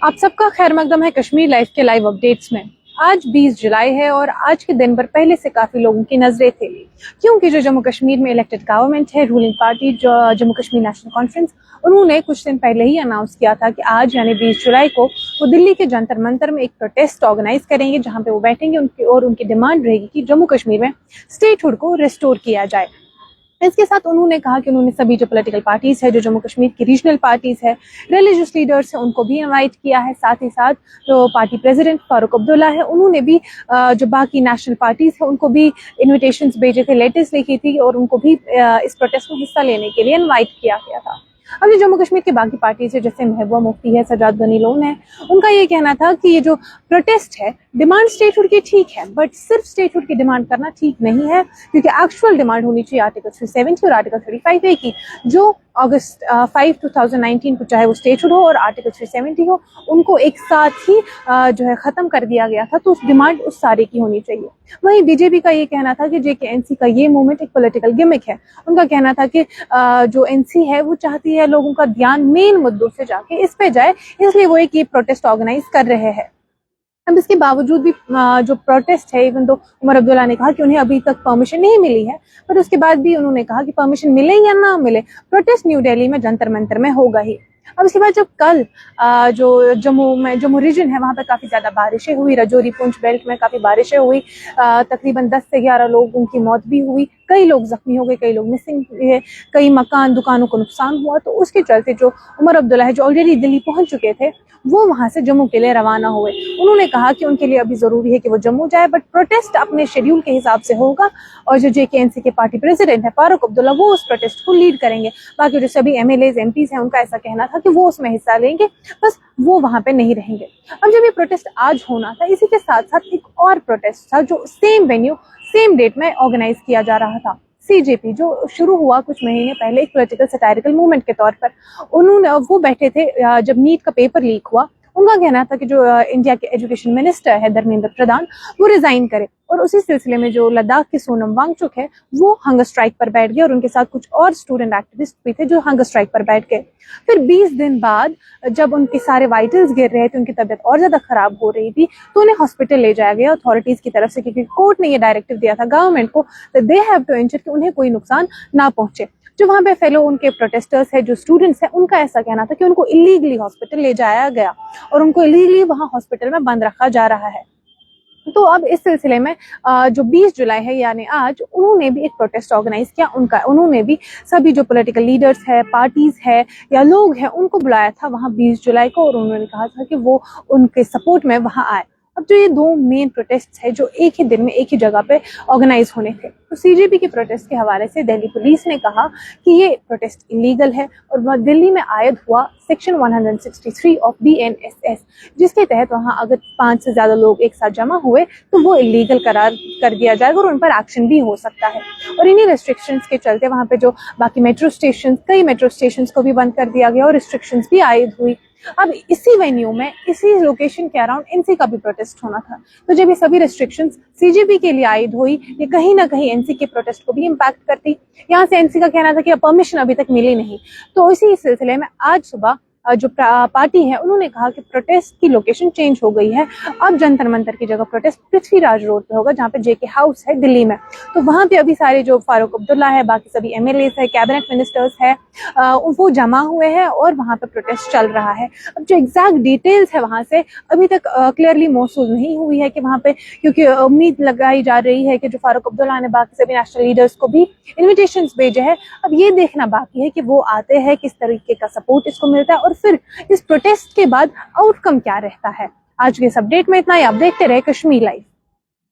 आप सबका खैर मकदम है कश्मीर लाइव के लाइव अपडेट्स में। आज 20 जुलाई है और आज के दिन पर पहले से काफी लोगों की नजरें थी, क्योंकि जो जम्मू कश्मीर में इलेक्टेड गवर्नमेंट है, रूलिंग पार्टी जो जम्मू कश्मीर नेशनल कॉन्फ्रेंस, उन्होंने कुछ दिन पहले ही अनाउंस किया था कि आज यानी 20 जुलाई को वो दिल्ली के जंतर मंतर में एक प्रोटेस्ट ऑर्गेनाइज करेंगे, जहां पे वो बैठेंगे उनकी डिमांड रहेगी कि जम्मू कश्मीर में स्टेटहुड को रिस्टोर किया जाए। इसके साथ उन्होंने कहा कि उन्होंने सभी जो पॉलिटिकल पार्टीज है, जो जम्मू कश्मीर की रीजनल पार्टीज है, रिलीजियस लीडर्स है, उनको भी इनवाइट किया है। साथ ही साथ जो पार्टी प्रेसिडेंट फारूक अब्दुल्ला है, उन्होंने भी जो बाकी नेशनल पार्टीज है उनको भी इन्विटेशंस भेजे थे, लेटर्स लिखी थी और उनको भी इस प्रोटेस्ट में हिस्सा लेने के लिए इन्वाइट किया गया था। अब जो जम्मू कश्मीर की बाकी पार्टीज है, जैसे महबूबा मुफ्ती है, सजाद गनी लोन है, उनका ये कहना था कि ये जो प्रोटेस्ट है, डिमांड स्टेटहुड की ठीक है, बट सिर्फ स्टेटहुड की डिमांड करना ठीक नहीं है, क्योंकि एक्चुअल डिमांड होनी चाहिए आर्टिकल 370 और आर्टिकल 35A की, जो अगस्त 5, 2019 को चाहे वो स्टेटहुड हो और आर्टिकल 370 हो, उनको एक साथ ही जो है खत्म कर दिया गया था। तो उस डिमांड उस सारे की होनी चाहिए। वहीं बीजेपी का ये कहना था कि JK-NC का ये मूवमेंट एक पॉलिटिकल गिमिक है। उनका कहना था कि जो NC है वो चाहती है लोगों का ध्यान मेन मुद्दों से जाके इस पे जाए, इसलिए वो एक ये प्रोटेस्ट ऑर्गेनाइज कर रहे हैं। अब इसके बावजूद भी जो प्रोटेस्ट है, इवन तो उमर अब्दुल्ला ने कहा कि उन्हें अभी तक परमिशन नहीं मिली है, पर उसके बाद भी उन्होंने कहा कि परमिशन मिले या ना मिले, प्रोटेस्ट न्यू दिल्ली में जंतर मंतर में होगा ही। अब इसके बाद जब कल जो जम्मू रीजन है, वहां पर काफी ज्यादा बारिशें हुई, रजौरी पुंछ बेल्ट में काफी बारिशें हुई, तकरीबन 10 से 11 लोगों की मौत भी हुई, कई लोग जख्मी हो गए, कई लोग मिसिंग हुए, कई मकान दुकानों को नुकसान हुआ। तो उसके चलते जो उमर अब्दुल्ला है, जो ऑलरेडी दिल्ली पहुंच चुके थे, वो वहां से जम्मू के लिए रवाना हुए। उन्होंने कहा कि उनके लिए अभी जरूरी है कि वो जम्मू जाए, बट प्रोटेस्ट अपने शेड्यूल के हिसाब से होगा और जो JK-NC के पार्टी प्रेसिडेंट है फारूक अब्दुल्ला, वो उस प्रोटेस्ट को लीड करेंगे। बाकी जो सभी MLAs MPs हैं, उनका ऐसा कहना था कि वो उसमें हिस्सा लेंगे, बस वो वहां पे नहीं रहेंगे। अब जब ये प्रोटेस्ट आज होना था, इसी के साथ साथ एक और प्रोटेस्ट था जो सेम वेन्यू सेम डेट में ऑर्गेनाइज किया जा रहा था। CJP जो शुरू हुआ कुछ महीने पहले एक पॉलिटिकल सैटायरिकल मूवमेंट के तौर पर, वो बैठे थे जब नीट का पेपर लीक हुआ। उनका कहना था कि जो इंडिया के एजुकेशन मिनिस्टर है धर्मेंद्र प्रधान, वो रिजाइन करे, और उसी सिलसिले में जो लद्दाख के सोनम वांगचुक है, वो हंगर स्ट्राइक पर बैठ गए और उनके साथ कुछ और स्टूडेंट एक्टिविस्ट भी थे जो हंगर स्ट्राइक पर बैठ गए। फिर 20 दिन बाद जब उनके सारे वाइटल्स गिर रहे थे, उनकी तबीयत और ज्यादा खराब हो रही थी, तो उन्हें हॉस्पिटल ले जाया गया अथॉरिटीज की तरफ से, क्योंकि कोर्ट ने ये डायरेक्टिव दिया था गवर्नमेंट को, दे हैव टू एंश्योर कि उन्हें कोई नुकसान ना पहुंचे। जो वहां पे फेलो उनके प्रोटेस्टर्स है, जो स्टूडेंट्स है, उनका ऐसा कहना था कि उनको इलीगली हॉस्पिटल ले जाया गया और उनको इलीगली वहां हॉस्पिटल में बंद रखा जा रहा है। तो अब इस सिलसिले में जो 20 जुलाई है यानी आज, उन्होंने भी एक प्रोटेस्ट ऑर्गेनाइज किया। उन्होंने भी सभी जो पॉलिटिकल लीडर्स है, पार्टीज है या लोग हैं, उनको बुलाया था वहां 20 जुलाई को, और उन्होंने कहा था कि वो उनके सपोर्ट में वहां आए। अब जो ये दो मेन प्रोटेस्ट है जो एक ही दिन में एक ही जगह पे ऑर्गेनाइज होने थे, तो CJP के प्रोटेस्ट के हवाले से दिल्ली पुलिस ने कहा कि ये प्रोटेस्ट इलीगल है और वह दिल्ली में आयद हुआ सेक्शन 163 ऑफ BNSS, जिसके तहत वहां अगर 5 से ज्यादा लोग एक साथ जमा हुए तो वो इलीगल करार कर दिया जाएगा और उन पर एक्शन भी हो सकता है। और इन्हीं रेस्ट्रिक्शंस के चलते वहां पे जो बाकी कई मेट्रो स्टेशन को भी बंद कर दिया गया और रिस्ट्रिक्शंस भी आयद हुई। अब इसी वेन्यू में, इसी लोकेशन के अराउंड NC का भी प्रोटेस्ट होना था। तो जब ये सभी रेस्ट्रिक्शंस CJP के लिए आयद हुई, ये कहीं ना कहीं NC के प्रोटेस्ट को भी इम्पैक्ट करती। यहाँ से NC का कहना था कि परमिशन अभी तक मिली नहीं। तो इसी सिलसिले में आज सुबह जो पार्टी है, उन्होंने कहा कि प्रोटेस्ट की लोकेशन चेंज हो गई है। अब जंतर मंतर की जगह प्रोटेस्ट पृथ्वीराज रोड पे होगा, जहाँ पे JK हाउस है दिल्ली में। तो वहां पे अभी सारे जो फारूक अब्दुल्ला है, बाकी सभी MLAs है, कैबिनेट मिनिस्टर्स है, वो जमा हुए हैं और वहां पे प्रोटेस्ट चल रहा है। अब जो एग्जैक्ट डिटेल्स है वहां से अभी तक क्लियरली मौसूल नहीं हुई है कि वहां पे, क्योंकि उम्मीद लगाई जा रही है कि जो फारूक अब्दुल्ला ने बाकी सभी नेशनल लीडर्स को भी इन्विटेशंस भेजे हैं। अब ये देखना बाकी है कि वो आते हैं, किस तरीके का सपोर्ट इसको मिलता है और फिर इस प्रोटेस्ट के बाद आउटकम क्या रहता है। आज के इस अपडेट में इतना ही। आप देखते रहे कश्मीर लाइव।